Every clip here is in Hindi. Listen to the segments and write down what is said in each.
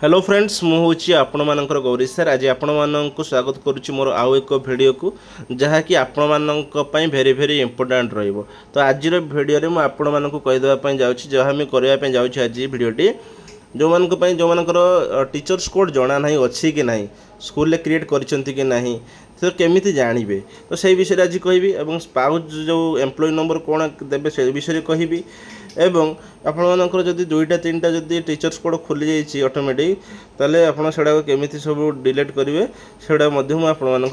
हेलो फ्रेंड्स मुझे आपण मानकर गौरी सर आज आपण मानक स्वागत करुच्ची मोर आउ एक वीडियो को जहाँकि आपण मानी भेरी भेरी इंपोर्टाट रहिबो। तो आज वीडियो मुझे आपण मानक कहीदेवाई जाऊँगी जहाँ मुझे करने जाऊँगी आज वीडियोटी जो मानकर टीचर्स कोड जना ना अच्छी कि ना स्कूल क्रिएट कि ना तो केमी जानवे तो से विषय आज कहि स्पाउस जो एम्प्लॉय नंबर कौन देवे से विषय कहि एवं आपंकर जदि दुईटा तीन टा जदि टीचर्स कोड खोली जाइए ऑटोमेटिक ताले आपण सेडा केमी सब डिलीट करेंगे सेडा मुझे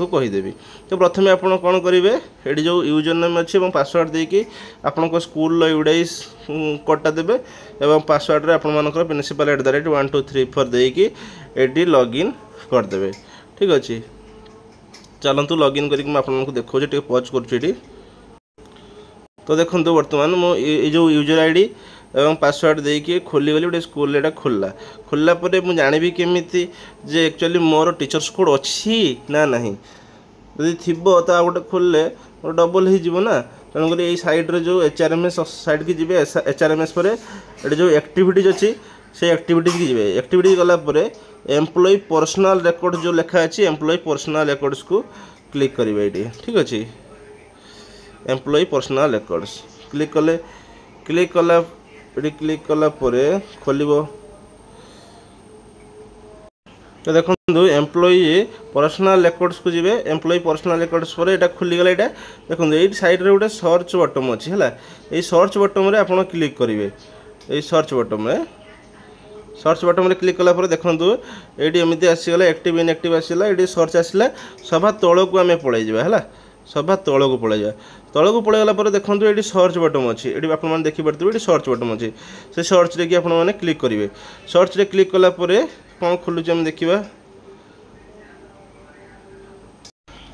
कहीदेवी। तो प्रथम आप कौन करेंगे ये जो यूजर नेम अच्छी और पासवर्ड देकी आपण स्कूल यूडाइस कोडटा देवे और पासवर्ड आपर प्रिंसिपल @123 देकी ये लॉगिन करदे। ठीक अच्छे चलतु लॉगिन करके देखा पॉज कर। तो देखो बर्तमान मुझे जो यूजर आईडी एवं पासवर्ड देकी खोली गली गोटे स्कूल एटा खोलला पर मुझे जानवी केमी जे एक्चुअली मोर टीचर्स कोड अच्छी ना नहीं जदि थी तो गोटे खोलले डबल हो ना तेणुक ये साइड्रे जो HRMS साइड की जी HRMS पर ये जो एक्टिविटीज अच्छी से एक्टिविटीज की जी एक्टिविटीज गलापर एम्प्लॉय पर्सनल रिकॉर्ड जो लिखा अच्छी एम्प्लॉय पर्सनल रिकॉर्ड्स को क्लिक करेंगे ये। ठीक अच्छे एम्प्लॉय पर्सनल रिकॉर्ड्स क्लिक कला क्लिक कला खोल। तो देखो एम्प्लॉय पर्सनल रिकॉर्ड्स को जी एम्प्लॉय पर्सनल रिकॉर्ड्स पर यहाँ खोलीगला यहाँ देखो ये साइड्रे गोटे सर्च बटन अच्छी है ये सर्च बटन में आप क्लिक करेंगे ये सर्च बटन में क्लिक कला देखो ये एमती आसीगला एक्टिव इनएक्टिव आसला ये सर्च आसला सभा तौल को आम पलि है सभा तौल को पलि तौल को पलैगला देखो ये सर्च बटन अच्छी ये आप देखिपे ये सर्च बटन अच्छी से सर्च रे आपने क्लिक करेंगे सर्च रे क्लिक कला कौन खोलुचे आम देखा।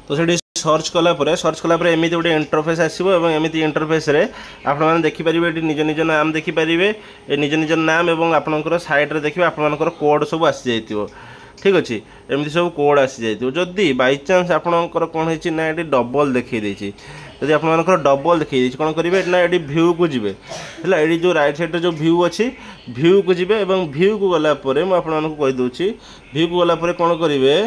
तो से सर्च कलापर एमती गोटे इंटरफेस आसो एमती इंटरफेस रे आपने देखिपारे ये निज निज नाम देखिपारे निज निज नाम और आपंकर साइड रे देखिए आपंकर कोड सब आसी जाइए। ठीक अच्छे एमती सब कोड आसी जाइए जदि बाई चान्स आपंकर कौन है ना ये डबल देखी जब आप डबल देखी कौन करेंगे ना ये भ्यू को जी है ये जो राइट साइड जो भ्यू अच्छी भ्यू को जी भ्यू को गलापर मुझे कहीदे भ्यू को गलापर कौन करेंगे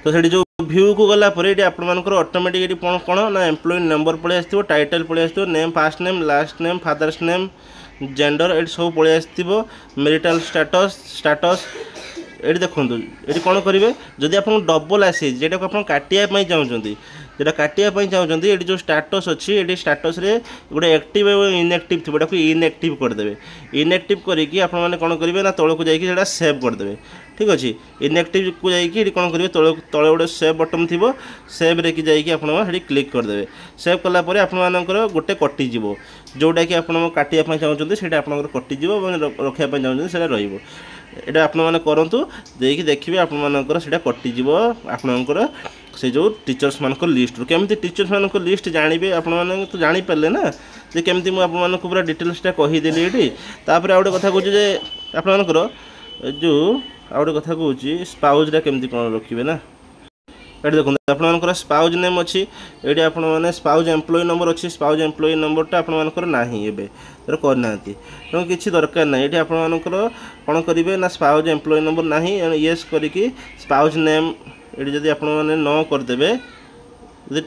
तो से जो भ्यू को गलापर ये आपर ऑटोमेटिक कौन कौन ना एम्प्लॉय नंबर पलि आसो टाइटल पलि आसो name fast name last name father's name gender ये सब पलि आसो मैरिटल स्टेटस ये देखो ये कौन करेंगे जदि आप डबल आसी जेटा को आप काटापी चाहते जेटा काटापी चाहते ये जो स्टाटस अच्छी ये स्टाटस रे गोटे एक्टिव और इनएक्टिव थी को इनएक्टिव करदे इनएक्टिव करके आपने कौन करेंगे ना तौल को जाकि सेव करदे। ठीक अच्छे इनएक्टिव को जाकि कौन करेंगे तौल गोटे सेव बटन थी सेव रे कि जाकि आप क्लिक करदे सेव कलापर आपर गोटे कटिज जोटा कि आप काटापी चाहते हैं आप कटिज रखापी चाहते हैं रही ये आपने करूँ देखिए देखिए आपर से कटिज आपणकर से जो टीचर्स मान लिस्ट केमती टीचर्स मान लिस्ट जानवे आपने तो जानीपारे ना जे केमती मुझे पूरा डिटेल्सटा कहीदेली ये तापर आ गए कथा कहे आपणकर जो आ गए कथा कहे स्पाउसटा केमती कौन रखिए ना ये देखो आपर स्पाउज नेम अच्छी ये आपने स्पाउज एम्प्लॉय नंबर अच्छी स्पाउज एम्प्लॉय नंबरटा आपर ना एवं करना तेणु किसी दरकार ना ये आपर कौन करेंगे ना स्पाउज एम्प्लॉय नंबर ना येस करके स्पाउज नेम ये जब आप न करदे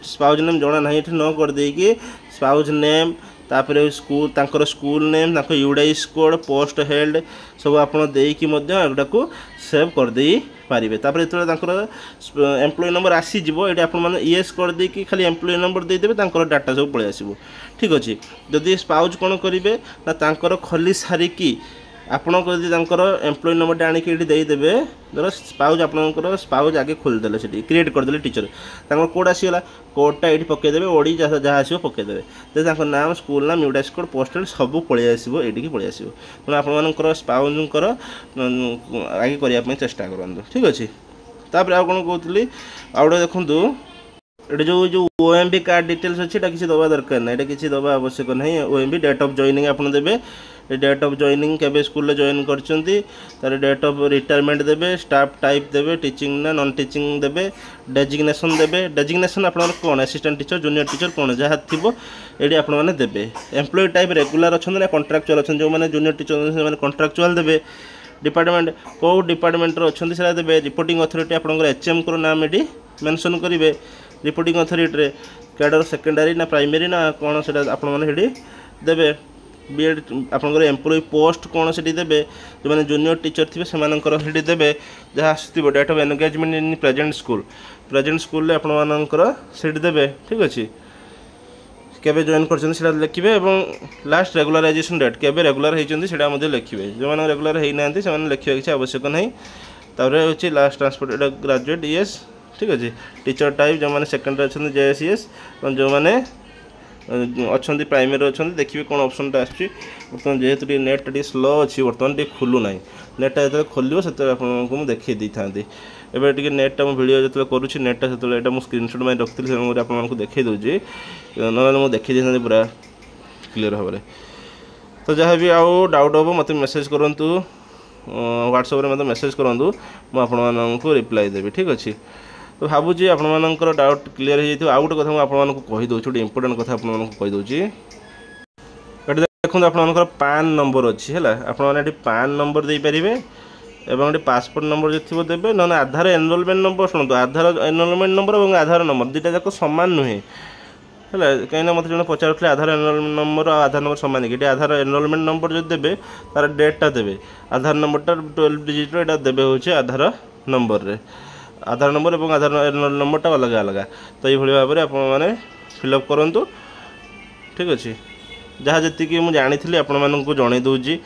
स्पाउज नेम जना ना ये न करदे कि स्पाउज नेम तापर स्कूल तांकर school name UDISE code post held सब आपड़ा को सेव करदे पारे तापर जो एम्प्लॉय नंबर आसीज ये आपने येस करदे कि खाली एम्प्लॉय नंबर देदेवे डाटा सब पलि आसो। ठीक अच्छे जदि स्पाउज कौन करेंगे ना खोली सारिकी आपड़ एम्प्लॉय नंबर आनिक देदेवे धर स्पाउज आपंकर स्पाउज आगे खोलीदे से क्रिएट करदे टीचर कोड आसीगला कोडटा ये पकईदे ओडी जहाँ आसो पकईदे तो नाम स्कूल नाम यूडाइस कोड पोस्टल सब पलि आसो ये पलि आसो तेणु आपर स्पाउजर आगे करने चेष्टा करूँ। ठीक अच्छे तापर आ कौन कहती आउे देखूँ ये जो OMB कार्ड डिटेल्स अच्छी किसी दबा दरकार ना ये किसी दबा आवश्यक ना OMB डेट ऑफ जॉइनिंग आपने देवे डेट ऑफ जॉइनिंग केबे स्कूल जॉइन करछंती तार डेट ऑफ रिटायरमेंट देवे स्टाफ टाइप देवे टीचिंग ना नॉन टीचिंग देवे डेजिग्नेशन आपन कोन असिस्टेंट टीचर जूनियर टीचर कोन जहाँ थी ये आपन मैंने देवे एम्प्लॉय टाइप रेगुलर अच्छा ना कॉन्ट्राक्चुअल अच्छा जो मैंने जूनियर टीचर से कॉन्ट्राक्चुअल देवे डिपार्टमेंट कौ डिपार्टमेंट अच्छे से देवे रिपोर्टिंग अथॉरिटी आपंकर एचएम को नाम ये मेंशन करेंगे रिपोर्टिंग अथॉरिटी रे कैडर सेकेंडरी ना प्राइमरी ना कौन से आपड़ी देवे बीएड आपंकर एम्प्लॉय पोस्ट कौन से देवे जो मैंने जूनियर टीचर थे से देवे जहाँ आसो date of engagement in present school आपंकर से देवे ठीक अच्छे केबे जॉइन कर लिखे और लास्ट रेगुलाराइजेशन डेट केबे रेगुलर होती लिखे जो मैंने रेगुलर होना से लिखा किसी आवश्यक नहीं हूँ लास्ट ट्रांसपोर्ट ग्रेजुएट ईएस ठीक अच्छे टीचर टाइप जो मैंने सेकेंडरी अच्छा जेएसईएस जो मैंने अच्छा प्राइमरी अच्छा देखिए कौन ऑप्शनटा आसमान जेहेतु नेट टी स्लो अच्छी बर्तमान टी खुलू ना नेटा जो खोल से आपको देखी था एवं टी नेटा भिडियो जो करुँच नेटा से मुझे स्क्रीनशॉट में रखी आपको देखी दूसरी ना मुझे देखी था पूरा क्लीयर भाव में तो जहाँ भी आउ डाउट हम मत मेसेज करूँ व्हाट्सएप मत मेसेज करूँ मुझे रिप्लाई देवी ठीक अच्छे तो भावुँ आपर डाउट क्लीयर हो आउ गोटे कथा आपको कहीदे गोटे इंपोर्टेंट कथा आपको कहीदे देखो आपर पान नंबर अच्छी है आपने पान नंबर दे पारे एवं पासपोर्ट नंबर जो थी देवे ना आधार एनरोलमेंट नंबर शुणु आधार एनरोलमेंट नंबर और आधार नंबर दुईटा जाक सामान नुहे है कहीं मत जो पचारे आधार एनरोलमेंट नंबर और आधार नंबर सामान कि आधार एनरोलमेंट नंबर जो देवे तार डेटा देवे आधार नंबरटा 12 डिजिट यहाँ देवे हूँ आधार नंबर रे आधार नंबर और आधार एनरोलमेंट नंबरटा अलग अलग तो ये भाव में आपने फिलअप करूँ ठीक अच्छे जहाँ जी मुझे जानी आपण मानक जन दूसरी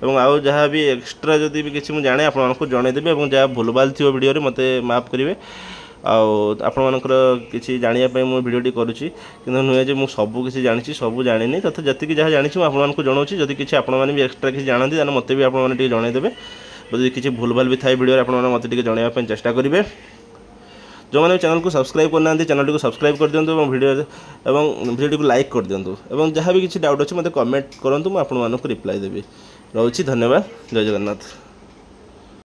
और आउ जहाँ भी एक्सट्रा जदि भी किसी मुझे जाने आपको जनईदेवी और जहाँ भूलभाल थी वीडियो मत माफ करेंगे आपणकर किसी जानापी मुझे भिडियोटी करुँची कि नुहे जो मुझे सबकि जानी सब जानी तथा जी जहाँ जानी आपको जनाऊँ जदि किसी आपने भी एक्सट्रा किसी जानते हैं मत भी आपने जनईदेवे जदि किसी भूलभाल भी थाए वीडियो आप मत जनवाई चेष्टा करेंगे जो मैंने चैनल को सब्सक्राइब करना चैनल को सब्सक्राइब कर दिंतु और वीडियो को लाइक कर दिंतु और जहाँ भी किसी डाउट अच्छे मत कमेंट करूँ मुझे आपको रिप्लाई देवी रोची धन्यवाद जय जगन्नाथ।